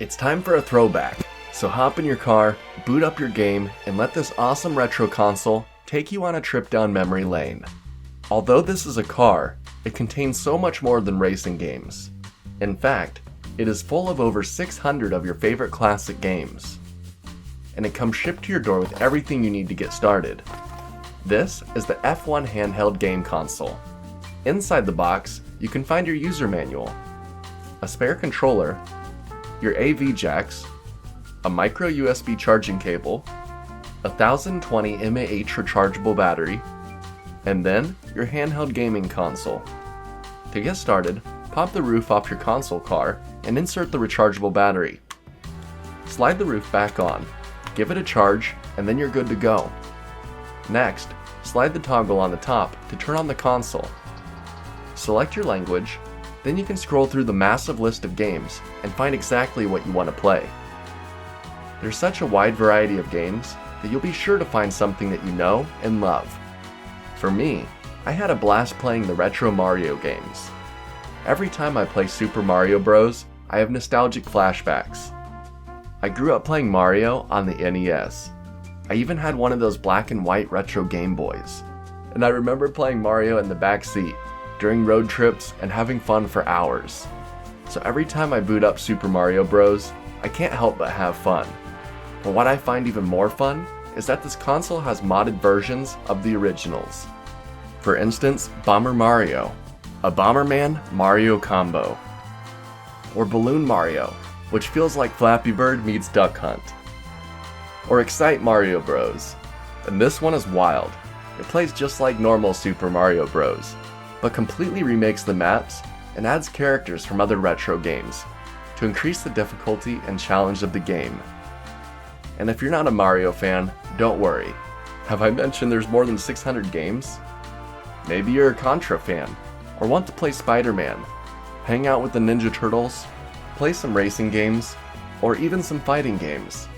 It's time for a throwback, so hop in your car, boot up your game, and let this awesome retro console take you on a trip down memory lane. Although this is a car, it contains so much more than racing games. In fact, it is full of over 600 of your favorite classic games. And it comes shipped to your door with everything you need to get started. This is the F1 handheld game console. Inside the box, you can find your user manual, a spare controller, your AV jacks, a micro USB charging cable, a 1020 mAh rechargeable battery, and then your handheld gaming console. To get started, pop the roof off your console car and insert the rechargeable battery. Slide the roof back on, give it a charge, and then you're good to go. Next, slide the toggle on the top to turn on the console. Select your language, then you can scroll through the massive list of games and find exactly what you want to play. There's such a wide variety of games that you'll be sure to find something that you know and love. For me, I had a blast playing the retro Mario games. Every time I play Super Mario Bros., I have nostalgic flashbacks. I grew up playing Mario on the NES. I even had one of those black and white retro Game Boys. And I remember playing Mario in the back seat during road trips and having fun for hours. So every time I boot up Super Mario Bros., I can't help but have fun. But what I find even more fun is that this console has modded versions of the originals. For instance, Bomber Mario, a Bomberman Mario combo, or Balloon Mario, which feels like Flappy Bird meets Duck Hunt, or Excite Mario Bros. And this one is wild. It plays just like normal Super Mario Bros., but completely remakes the maps and adds characters from other retro games to increase the difficulty and challenge of the game. And if you're not a Mario fan, don't worry. Have I mentioned there's more than 600 games? Maybe you're a Contra fan, or want to play Spider-Man, hang out with the Ninja Turtles, play some racing games, or even some fighting games.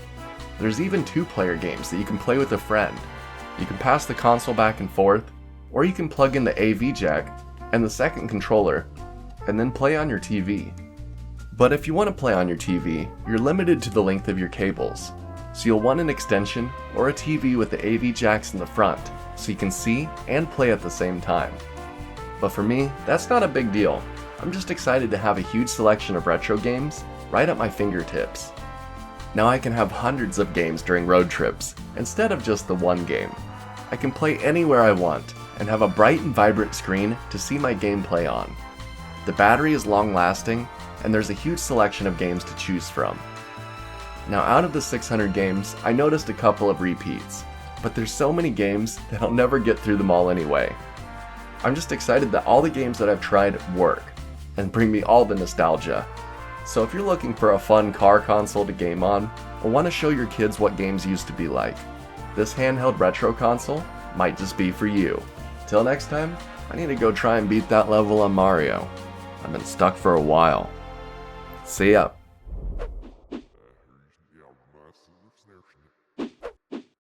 There's even two-player games that you can play with a friend. You can pass the console back and forth, or you can plug in the AV jack and the second controller, and then play on your TV. But if you want to play on your TV, you're limited to the length of your cables. So you'll want an extension or a TV with the AV jacks in the front, so you can see and play at the same time. But for me, that's not a big deal. I'm just excited to have a huge selection of retro games right at my fingertips. Now I can have hundreds of games during road trips, instead of just the one game. I can play anywhere I want, and have a bright and vibrant screen to see my gameplay on. The battery is long-lasting, and there's a huge selection of games to choose from. Now out of the 600 games, I noticed a couple of repeats, but there's so many games that I'll never get through them all anyway. I'm just excited that all the games that I've tried work, and bring me all the nostalgia. So if you're looking for a fun car console to game on, or want to show your kids what games used to be like, this handheld retro console might just be for you. Till next time, I need to go try and beat that level on Mario. I've been stuck for a while. See ya.